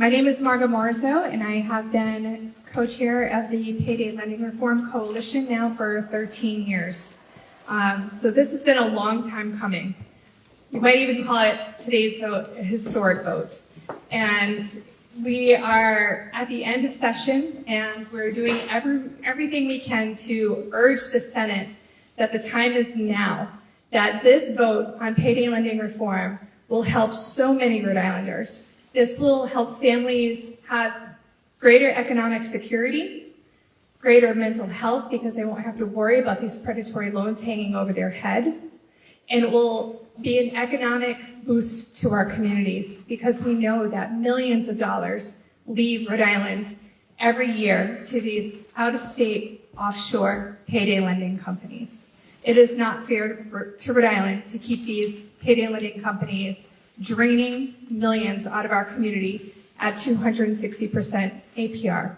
My name is Margaux Morisseau, and I have been co-chair of the Payday Lending Reform Coalition now for 13 years. So this has been a long time coming. You might even call it today's vote a historic vote. And we are at the end of session, and we're doing everything we can to urge the Senate that the time is now, that this vote on payday lending reform will help so many Rhode Islanders. This will help families have greater economic security, greater mental health because they won't have to worry about these predatory loans hanging over their head. And it will be an economic boost to our communities because we know that millions of dollars leave Rhode Island every year to these out-of-state offshore payday lending companies. It is not fair to Rhode Island to keep these payday lending companies draining millions out of our community at 260% APR.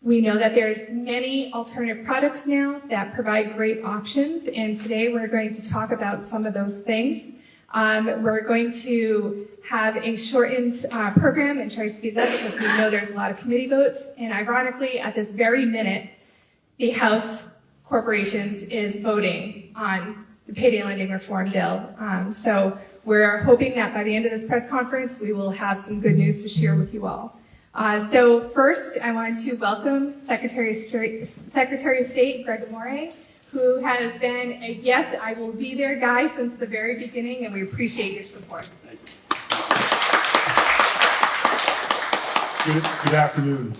We know that there's many alternative products now that provide great options, and today we're going to talk about some of those things. We're going to have a shortened program and try to speed it up because we know there's a lot of committee votes, and ironically, at this very minute, the House Corporations is voting on the payday lending reform bill. So we're hoping that by the end of this press conference, we will have some good news to share with you all. So first, I want to welcome Secretary of State Gregg Amore, who has been a yes, I will be there guy since the very beginning, and we appreciate your support. Good afternoon.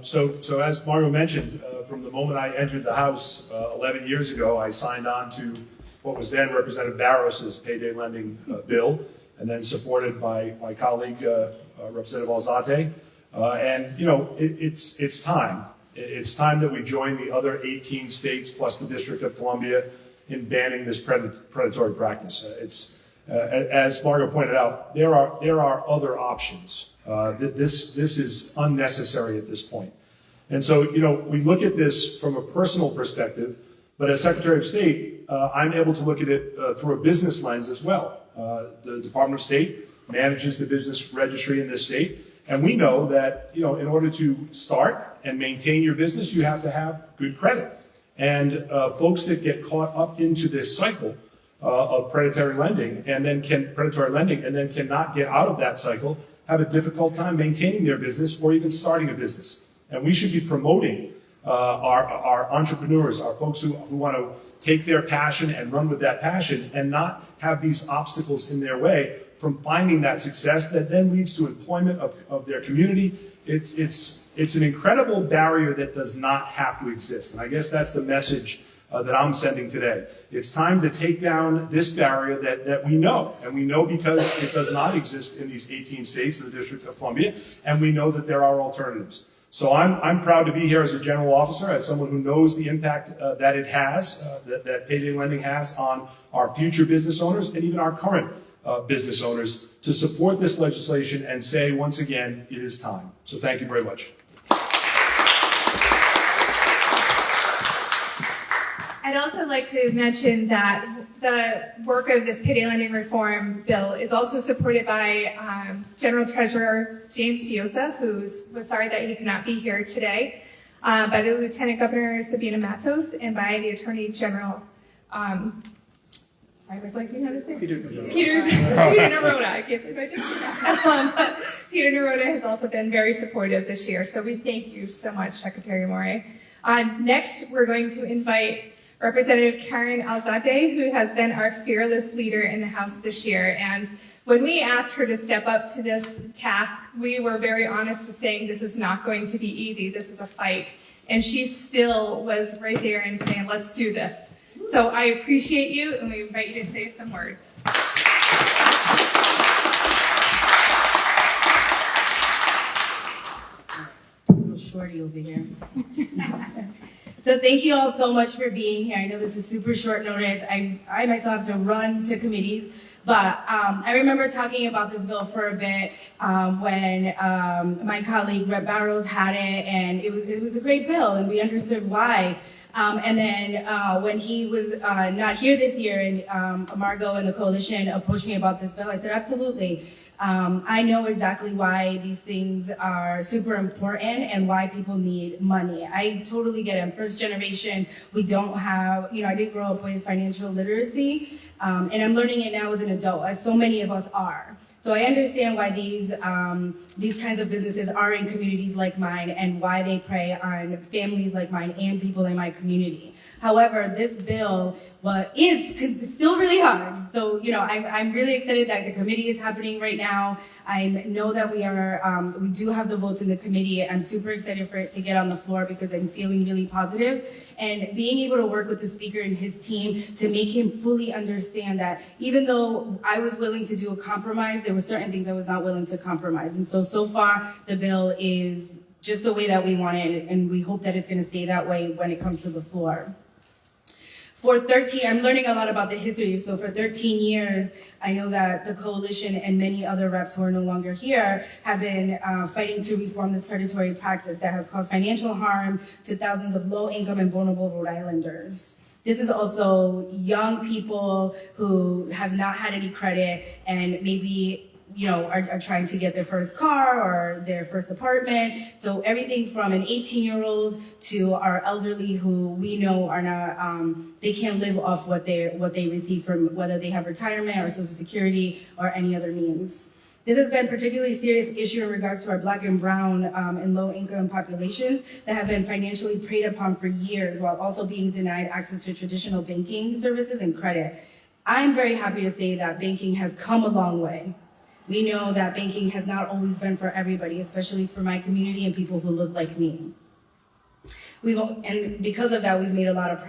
So as Margaux mentioned, from the moment I entered the House 11 years ago, I signed on to what was then Representative Barros's payday lending bill, and then supported by my colleague, Representative Alzate. And, you know, it's time. It's time that we join the other 18 states plus the District of Columbia in banning this predatory practice. As Margaux pointed out, there are other options. This is unnecessary at this point. And so, you know, we look at this from a personal perspective, but as Secretary of State, I'm able to look at it through a business lens as well. The Department of State manages the business registry in this state, and we know that, you know, in order to start and maintain your business, you have to have good credit. And folks that get caught up into this cycle of predatory lending and then cannot get out of that cycle have a difficult time maintaining their business or even starting a business. And we should be promoting our entrepreneurs, our folks who want to take their passion and run with that passion and not have these obstacles in their way from finding that success that then leads to employment of their community. It's an incredible barrier that does not have to exist. And I guess that's the message that I'm sending today. It's time to take down this barrier that we know. And we know because it does not exist in these 18 states in the District of Columbia. And we know that there are alternatives. So I'm proud to be here as a general officer, as someone who knows the impact that it has, that payday lending has on our future business owners and even our current business owners, to support this legislation and say, once again, it is time. So thank you very much. I'd also like to mention that the work of this payday lending reform bill is also supported by General Treasurer James Diosa, who's sorry that he cannot be here today, by the Lieutenant Governor Sabina Matos, and by the Attorney General, I would like to know to say Peter Neruda. I can't believe I just did that. Peter Neruda has also been very supportive this year, so we thank you so much, Secretary Amore. Next, we're going to invite Representative Karen Alzate, who has been our fearless leader in the House this year. And when we asked her to step up to this task, we were very honest with saying this is not going to be easy. This is a fight. And she still was right there and saying, let's do this. So I appreciate you, and we invite you to say some words. Little shorty over here. So thank you all so much for being here. I know this is super short notice. I myself have to run to committees, but I remember talking about this bill for a bit when my colleague Rep. Barrows had it, and it was a great bill, and we understood why. And then when he was not here this year, and Margaux and the coalition approached me about this bill, I said, absolutely. I know exactly why these things are super important and why people need money. I totally get it. I'm first generation. We don't have, I didn't grow up with financial literacy, and I'm learning it now as an adult, as so many of us are. So I understand why these kinds of businesses are in communities like mine and why they prey on families like mine and people in my community. However, this bill is still really hard. So, I'm really excited that the committee is happening right now. I know that we do have the votes in the committee. I'm super excited for it to get on the floor because I'm feeling really positive. And being able to work with the speaker and his team to make him fully understand that even though I was willing to do a compromise, there were certain things I was not willing to compromise. And so far, the bill is just the way that we want it, and we hope that it's going to stay that way when it comes to the floor. I'm learning a lot about the history. So for 13 years, I know that the coalition and many other reps who are no longer here have been fighting to reform this predatory practice that has caused financial harm to thousands of low-income and vulnerable Rhode Islanders. This is also young people who have not had any credit and maybe are trying to get their first car or their first apartment. So everything from an 18-year-old to our elderly who we know are not, they can't live off what they receive from whether they have retirement or Social Security or any other means. This has been a particularly serious issue in regards to our Black and brown and low-income populations that have been financially preyed upon for years while also being denied access to traditional banking services and credit. I'm very happy to say that banking has come a long way. We know that banking has not always been for everybody, especially for my community and people who look like me. And because of that, we've made a lot of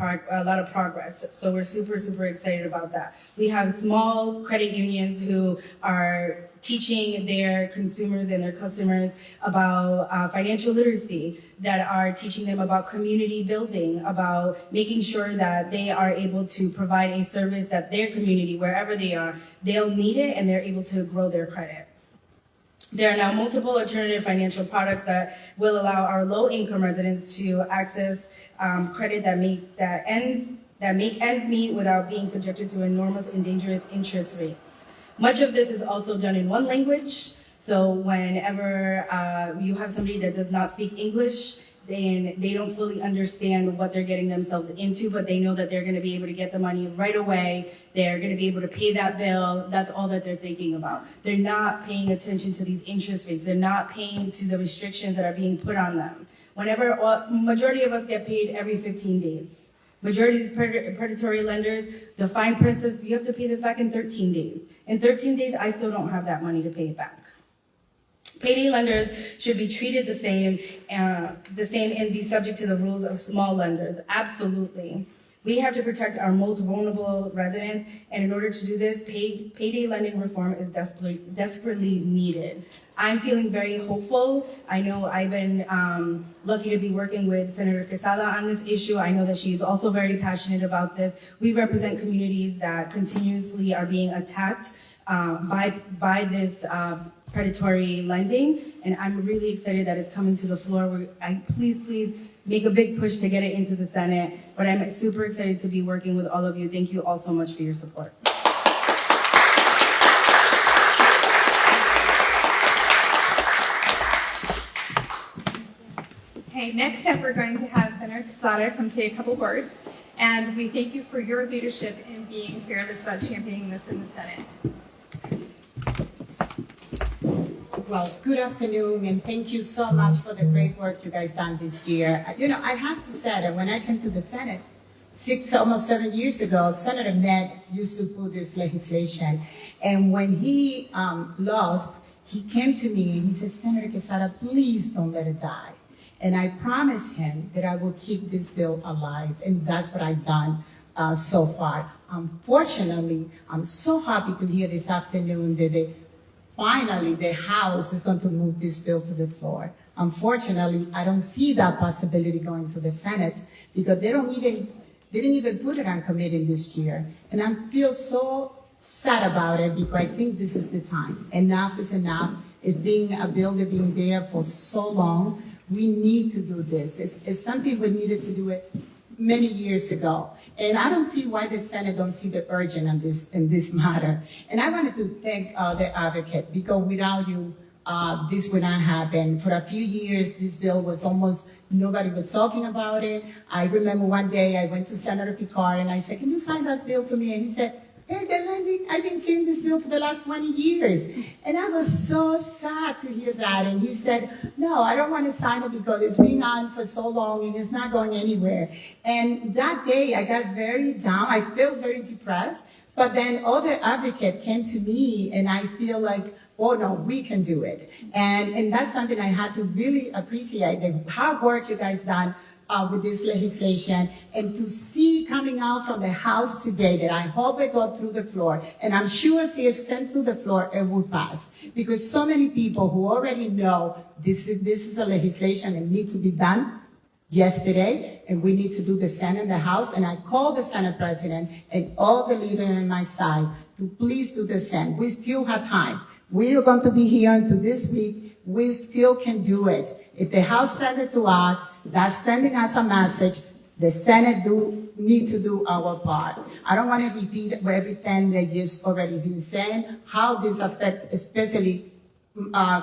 progress. So we're super, super excited about that. We have small credit unions who are teaching their consumers and their customers about financial literacy, that are teaching them about community building, about making sure that they are able to provide a service that their community, wherever they are, they'll need it and they're able to grow their credit. There are now multiple alternative financial products that will allow our low-income residents to access credit that make ends meet without being subjected to enormous and dangerous interest rates. Much of this is also done in one language. So whenever you have somebody that does not speak English, then they don't fully understand what they're getting themselves into, but they know that they're going to be able to get the money right away. They're going to be able to pay that bill. That's all that they're thinking about. They're not paying attention to these interest rates. They're not paying to the restrictions that are being put on them. Majority of us get paid every 15 days. Majority of these predatory lenders, the fine print says you have to pay this back in 13 days. In 13 days, I still don't have that money to pay it back. Payday lenders should be treated the same and be subject to the rules of small lenders. Absolutely. We have to protect our most vulnerable residents, and in order to do this, payday lending reform is desperately needed. I'm feeling very hopeful. I know I've been lucky to be working with Senator Quezada on this issue. I know that she's also very passionate about this. We represent communities that continuously are being attacked by this predatory lending, and I'm really excited that it's coming to the floor. Please make a big push to get it into the Senate, but I'm super excited to be working with all of you. Thank you all so much for your support. Okay, next up we're going to have Senator Quezada come say a couple words, and we thank you for your leadership in being fearless about championing this in the Senate. Well, good afternoon, and thank you so much for the great work you guys done this year. I have to say that when I came to the Senate, almost 7 years ago, Senator Ned used to put this legislation, and when he lost, he came to me and he said, Senator Quezada, please don't let it die. And I promised him that I would keep this bill alive, and that's what I've done so far. Unfortunately, I'm so happy to hear this afternoon that finally the House is going to move this bill to the floor. Unfortunately, I don't see that possibility going to the Senate because they didn't even put it on committee this year. And I feel so sad about it because I think this is the time. Enough is enough. It's being a bill that's been there for so long. We need to do this. It's something we needed to do it many years ago. And I don't see why the Senate don't see the urgent in this matter. And I wanted to thank the advocate, because without you, this would not happen. For a few years, this bill was almost, nobody was talking about it. I remember one day I went to Senator Picard and I said, can you sign that bill for me? And he said, hey, I've been seeing this bill for the last 20 years. And I was so sad to hear that. And he said, no, I don't want to sign it because it's been on for so long and it's not going anywhere. And that day I got very down. I felt very depressed. But then other advocate came to me and I feel like, oh no, we can do it. And that's something I had to really appreciate, the hard work you guys done with this legislation, and to see coming out from the House today that I hope it got through the floor, and I'm sure if it's sent through the floor, it will pass. Because so many people who already know this is a legislation that needs to be done yesterday, and we need to do the Senate and the House, and I called the Senate President and all the leaders on my side to please do the Senate. We still have time. We are going to be here until this week. We still can do it. If the House sent it to us, that's sending us a message. The Senate need to do our part. I don't want to repeat everything that just already been saying, how this affects especially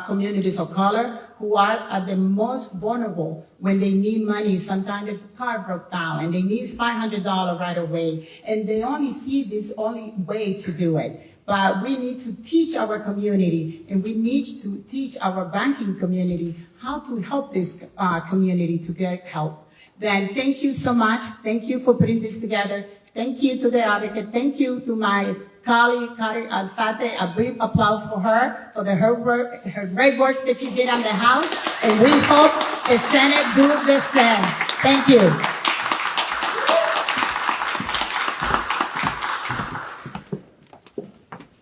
communities of color who are at the most vulnerable when they need money. Sometimes the car broke down and they need $500 right away, and they only see this only way to do it. But we need to teach our community, and we need to teach our banking community how to help this community to get help. Then thank you so much. Thank you for putting this together. Thank you to the advocate. Thank you to my colleague, Alzate. A big applause for her, for her great work that she did on the House. And we hope the Senate do the same. Thank you.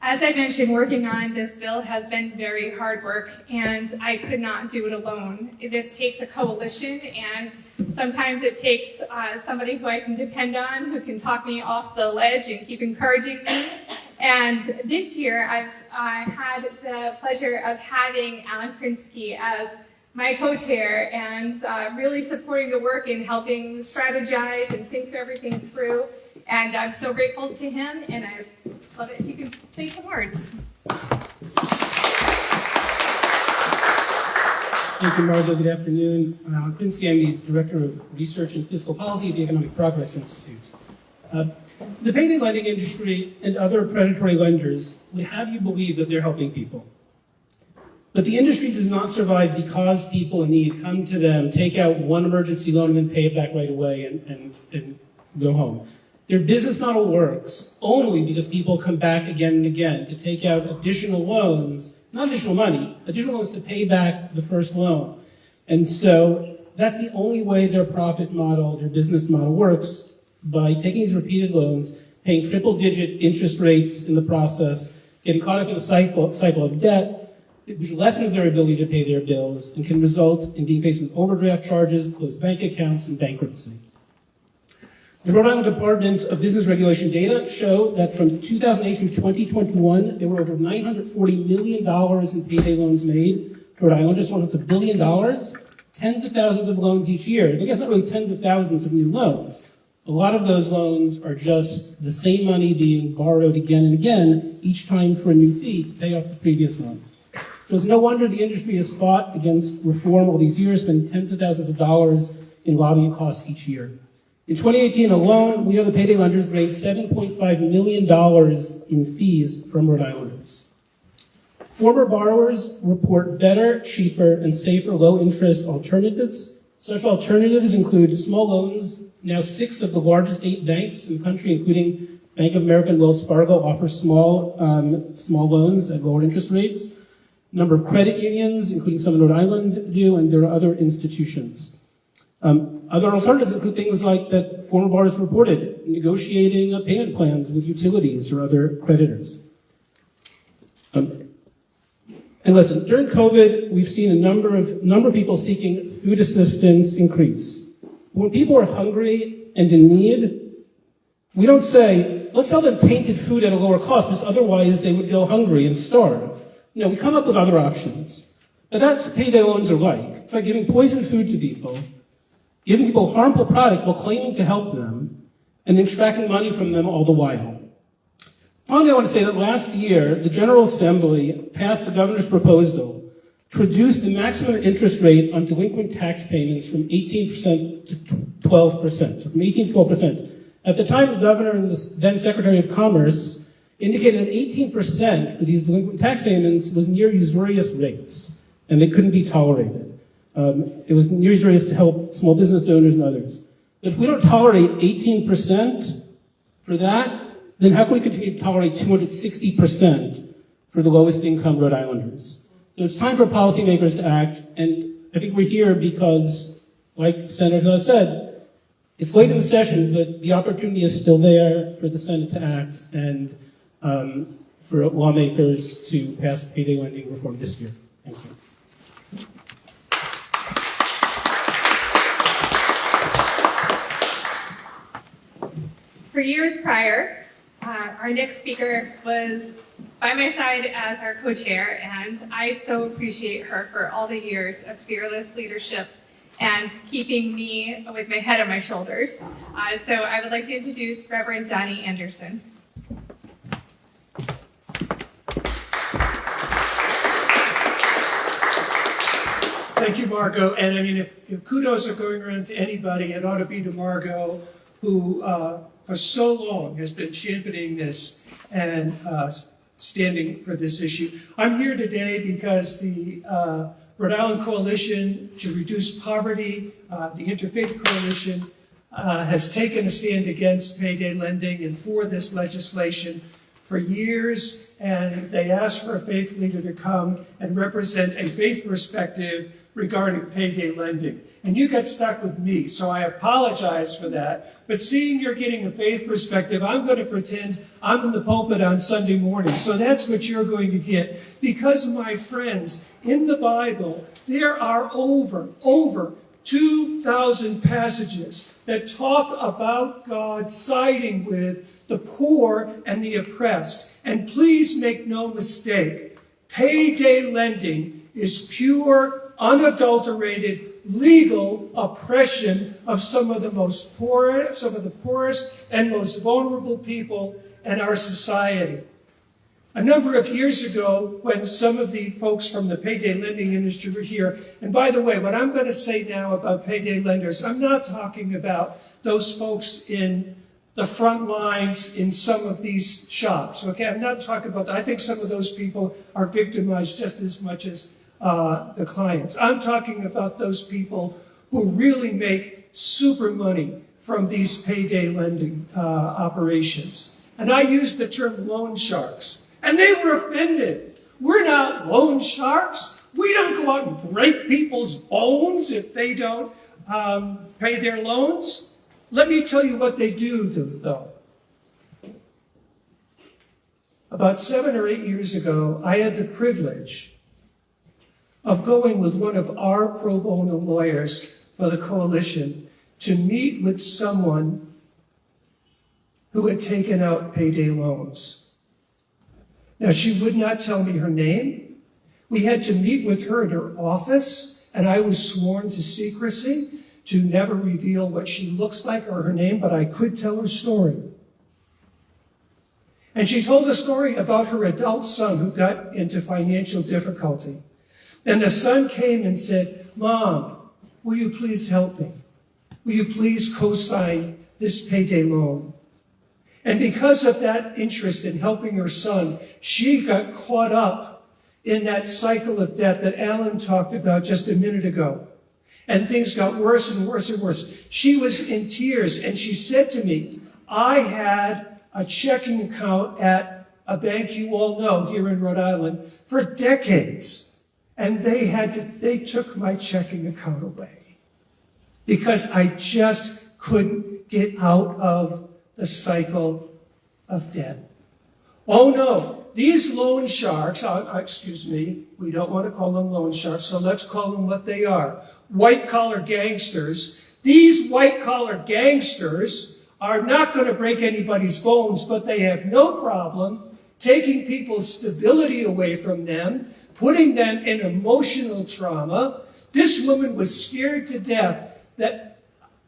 As I mentioned, working on this bill has been very hard work, and I could not do it alone. This takes a coalition, and sometimes it takes somebody who I can depend on, who can talk me off the ledge and keep encouraging me. And this year, I've had the pleasure of having Alan Krinsky as my co-chair and really supporting the work and helping strategize and think everything through. And I'm so grateful to him, and I love it if you can say some words. Thank you, Margaux. Good afternoon. I'm Krinsky. I'm the Director of Research and Fiscal Policy at the Economic Progress Institute. The payday lending industry and other predatory lenders would have you believe that they're helping people. But the industry does not survive because people in need come to them, take out one emergency loan, and then pay it back right away and go home. Their business model works only because people come back again and again to take out additional loans, not additional money, additional loans to pay back the first loan. And so that's the only way their profit model, their business model works, by taking these repeated loans, paying triple-digit interest rates in the process, getting caught up in a cycle of debt, which lessens their ability to pay their bills and can result in being faced with overdraft charges, closed bank accounts, and bankruptcy. The Rhode Island Department of Business Regulation data show that from 2008 through 2021, there were over $940 million in payday loans made to Rhode Islanders, almost $1 billion, tens of thousands of loans each year. I guess not really tens of thousands of new loans. A lot of those loans are just the same money being borrowed again and again, each time for a new fee to pay off the previous loan. So it's no wonder the industry has fought against reform all these years, spending tens of thousands of dollars in lobbying costs each year. In 2018 alone, we know the payday lenders drained $7.5 million in fees from Rhode Islanders. Former borrowers report better, cheaper, and safer low-interest alternatives. Such alternatives include small loans. Now 6 of the largest 8 banks in the country, including Bank of America and Wells Fargo, offer small loans at lower interest rates. A number of credit unions, including some in Rhode Island, do, and there are other institutions. Other alternatives include things like that former borrowers reported, negotiating payment plans with utilities or other creditors. And listen, during COVID, we've seen a number of people seeking food assistance increase. When people are hungry and in need, we don't say, let's sell them tainted food at a lower cost, because otherwise they would go hungry and starve. No, we come up with other options. Now that's what payday loans are like. It's like giving poisoned food to people. giving people harmful product while claiming to help them, and extracting money from them all the while. Finally, I want to say that last year, the General Assembly passed the governor's proposal to reduce the maximum interest rate on delinquent tax payments from 18% to 12%, so from 18 to 12%. At the time, the governor and the then Secretary of Commerce indicated that 18% for these delinquent tax payments was near usurious rates, and they couldn't be tolerated. It was near usurious to help small business owners and others. But if we don't tolerate 18% for that, then how can we continue to tolerate 260% for the lowest income Rhode Islanders? So it's time for policymakers to act, and I think we're here because, like Senator Hill said, it's late in the session, but the opportunity is still there for the Senate to act and for lawmakers to pass payday lending reform this year. Thank you. For years prior, our next speaker was by my side as our co-chair, and I so appreciate her for all the years of fearless leadership and keeping me with my head on my shoulders. So I would like to introduce Reverend Donnie Anderson. Thank you, Margaux. And I mean, if kudos are going around to anybody, it ought to be to Margaux, who for so long has been championing this and standing for this issue. I'm here today because the Rhode Island Coalition to Reduce Poverty, the Interfaith Coalition, has taken a stand against payday lending and for this legislation for years, and they asked for a faith leader to come and represent a faith perspective regarding payday lending. And you got stuck with me, so I apologize for that. But seeing you're getting a faith perspective, I'm going to pretend I'm in the pulpit on Sunday morning. So that's what you're going to get. Because, my friends, in the Bible, there are over 2,000 passages that talk about God siding with the poor and the oppressed. And please make no mistake, payday lending is pure, unadulterated, legal oppression of some of the poorest and most vulnerable people in our society. A number of years ago, when some of the folks from the payday lending industry were here, and by the way, what I'm going to say now about payday lenders, I'm not talking about those folks in the front lines in some of these shops, okay? I'm not talking about that. I think some of those people are victimized just as much as the clients. I'm talking about those people who really make super money from these payday lending operations. And I use the term loan sharks. And they were offended. We're not loan sharks. We don't go out and break people's bones if they don't pay their loans. Let me tell you what they do, though. About 7 or 8 years ago, I had the privilege of going with one of our pro bono lawyers for the coalition to meet with someone who had taken out payday loans. Now, she would not tell me her name. We had to meet with her in her office, and I was sworn to secrecy to never reveal what she looks like or her name, but I could tell her story. And she told a story about her adult son who got into financial difficulty. And the son came and said, "Mom, will you please help me? Will you please co-sign this payday loan?" And because of that interest in helping her son, she got caught up in that cycle of debt that Alan talked about just a minute ago. And things got worse and worse and worse. She was in tears, and she said to me, "I had a checking account at a bank you all know here in Rhode Island for decades. And they took my checking account away because I just couldn't get out of the cycle of debt." Oh no, these loan sharks, excuse me, we don't want to call them loan sharks, so let's call them what they are. White-collar gangsters. These white-collar gangsters are not going to break anybody's bones, but they have no problem taking people's stability away from them, putting them in emotional trauma. This woman was scared to death that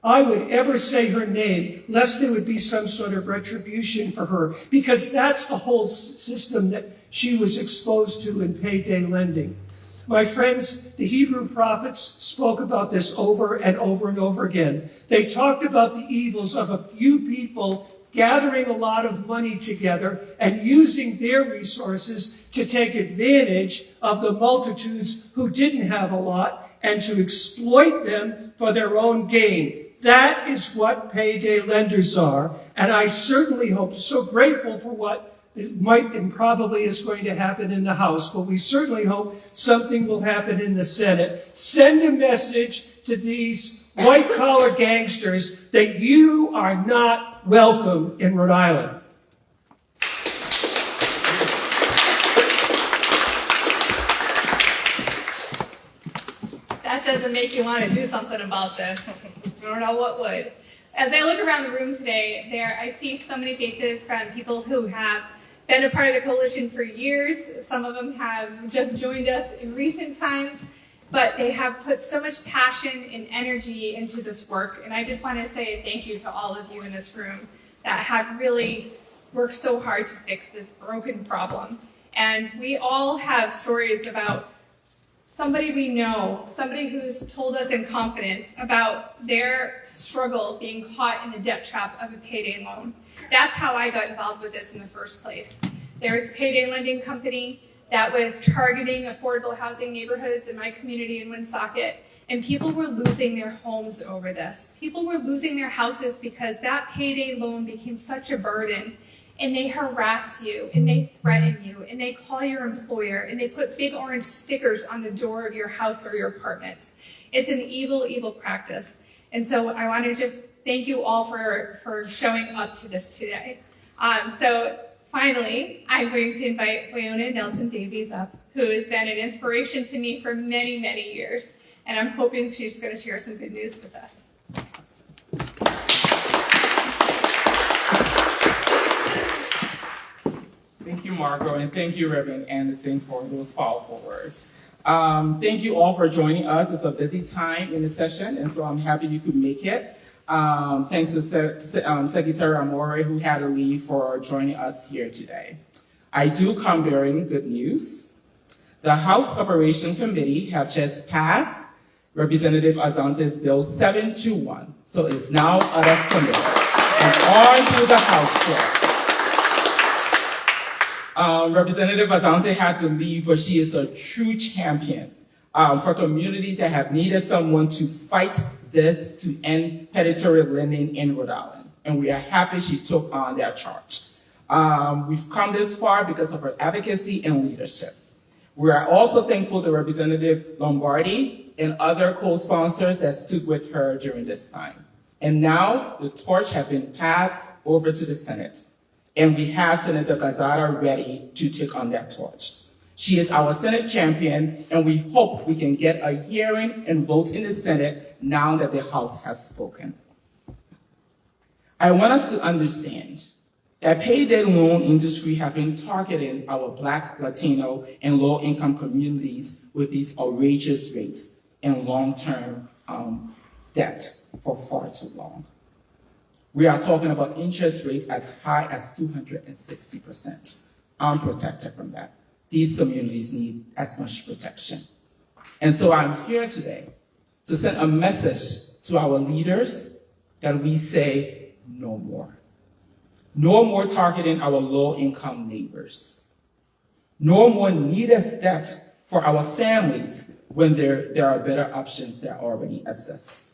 I would ever say her name, lest there would be some sort of retribution for her, because that's the whole system that she was exposed to in payday lending. My friends, the Hebrew prophets spoke about this over and over and over again. They talked about the evils of a few people gathering a lot of money together and using their resources to take advantage of the multitudes who didn't have a lot and to exploit them for their own gain. That is what payday lenders are, and I certainly hope, so grateful for what might and probably is going to happen in the House, but we certainly hope something will happen in the Senate. Send a message to these white-collar gangsters that you are not welcome in Rhode Island. That doesn't make you want to do something about this. I don't know what would. As I look around the room today, I see so many faces from people who have been a part of the coalition for years. Some of them have just joined us in recent times, but they have put so much passion and energy into this work. And I just want to say thank you to all of you in this room that have really worked so hard to fix this broken problem. And we all have stories about somebody we know, somebody who's told us in confidence about their struggle being caught in the debt trap of a payday loan. That's how I got involved with this in the first place. There was a payday lending company that was targeting affordable housing neighborhoods in my community in Woonsocket, and people were losing their homes over this. People were losing their houses because that payday loan became such a burden. And they harass you, and they threaten you, and they call your employer, and they put big orange stickers on the door of your house or your apartment. It's an evil, evil practice. And so I want to just thank you all for showing up to this today. So finally, I'm going to invite Weayonnoh Nelson-Davies up, who has been an inspiration to me for many, many years. And I'm hoping she's going to share some good news with us. Thank you, Margaux, and thank you, Reverend Anderson, for those powerful words. Thank you all for joining us. It's a busy time in the session, and so I'm happy you could make it. Thanks to Secretary Amore, who had to leave, for joining us here today. I do come bearing good news. The House Appropriations Committee have just passed Representative Alzate's Bill 721, so it's now out of committee and on to the House floor. Representative Alzate had to leave, but she is a true champion for communities that have needed someone to fight this to end predatory lending in Rhode Island. And we are happy she took on that charge. We've come this far because of her advocacy and leadership. We are also thankful to Representative Lombardi and other co-sponsors that stood with her during this time. And now the torch has been passed over to the Senate. And we have Senator Quezada ready to take on that torch. She is our Senate champion, and we hope we can get a hearing and vote in the Senate now that the House has spoken. I want us to understand that payday loan industry have been targeting our Black, Latino, and low-income communities with these outrageous rates and long-term debt for far too long. We are talking about interest rate as high as 260%. I'm protected from that. These communities need as much protection. And so I'm here today to send a message to our leaders that we say no more. No more targeting our low-income neighbors. No more needless debt for our families when there are better options that already exist.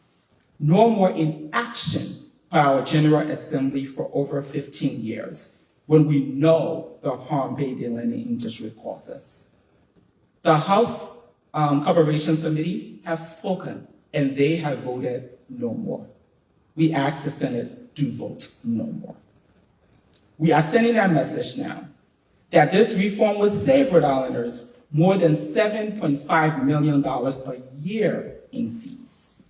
No more inaction by our General Assembly for over 15 years when we know the harm payday lending industry causes. The House Appropriations Committee have spoken, and they have voted no more. We ask the Senate to vote no more. We are sending that message now, that this reform will save Rhode Islanders more than $7.5 million a year in fees.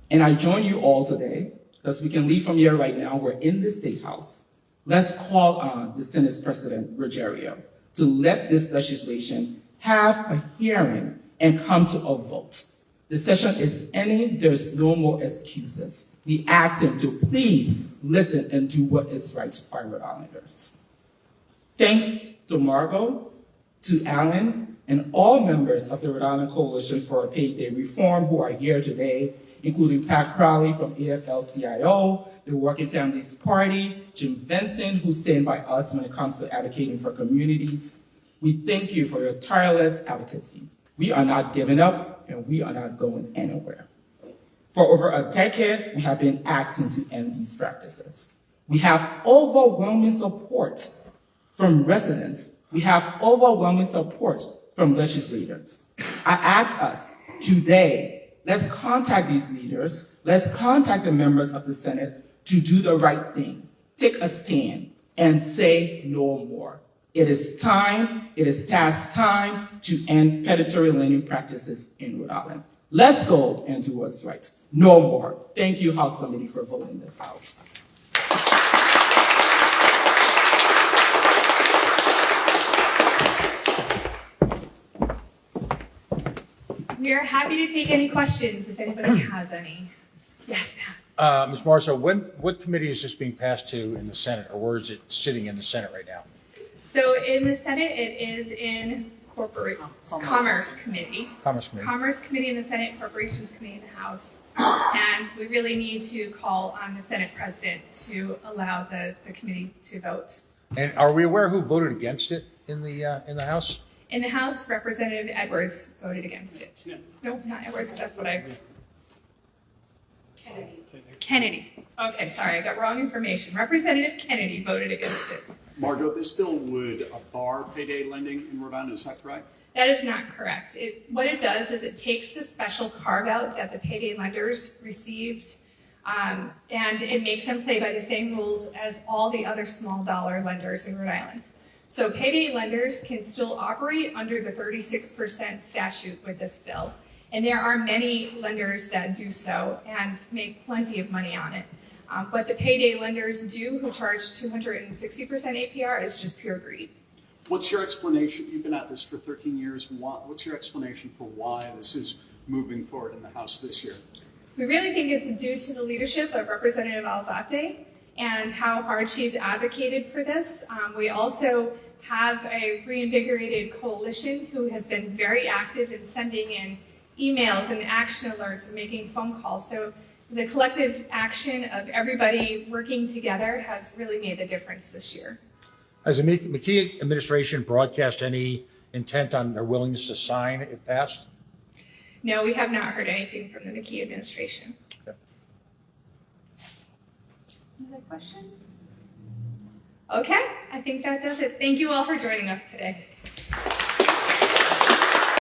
And I join you all today, because we can leave from here right now. We're in the State House. Let's call on the Senate's President, Ruggiero, to let this legislation have a hearing and come to a vote. The session is ending. There's no more excuses. We ask him to please listen and do what is right by Rhode Islanders. Thanks to Margaux, to Alan, and all members of the Rhode Island Coalition for Payday Reform who are here today, including Pat Crowley from AFL-CIO, the Working Families Party, Jim Vincent, who stand by us when it comes to advocating for communities. We thank you for your tireless advocacy. We are not giving up, and we are not going anywhere. For over a decade, we have been asking to end these practices. We have overwhelming support from residents. We have overwhelming support from legislators. I ask us today, let's contact these leaders, let's contact the members of the Senate to do the right thing, take a stand, and say no more. It is time, it is past time to end predatory lending practices in Rhode Island. Let's go and do what's right. No more. Thank you, House Committee, for voting this out. We are happy to take any questions if anybody has any. Yes, Pat. Ms. Morisseau, what committee is this being passed to in the Senate, or where is it sitting in the Senate right now? So in the Senate, it is in Commerce Committee. Commerce Committee. Commerce Committee in the Senate, Corporations Committee in the House. And we really need to call on the Senate President to allow the committee to vote. And are we aware who voted against it in the House? In the House, Representative Edwards voted against it. No, not Edwards, that's what I... Kennedy. Okay, sorry, I got wrong information. Representative Kennedy voted against it. Margaux, this bill would bar payday lending in Rhode Island, is that correct? That is not correct. What it does is it takes the special carve-out that the payday lenders received, and it makes them play by the same rules as all the other small dollar lenders in Rhode Island. So payday lenders can still operate under the 36% statute with this bill. And there are many lenders that do so and make plenty of money on it. What the payday lenders do, who charge 260% APR, is just pure greed. What's your explanation? You've been at this for 13 years. What's your explanation for why this is moving forward in the House this year? We really think it's due to the leadership of Representative Alzate and how hard she's advocated for this. We also have a reinvigorated coalition who has been very active in sending in emails and action alerts and making phone calls. So the collective action of everybody working together has really made the difference this year. Has the McKee administration broadcast any intent on their willingness to sign if passed? No, we have not heard anything from the McKee administration. Okay. Any other questions? Okay, I think that does it. Thank you all for joining us today.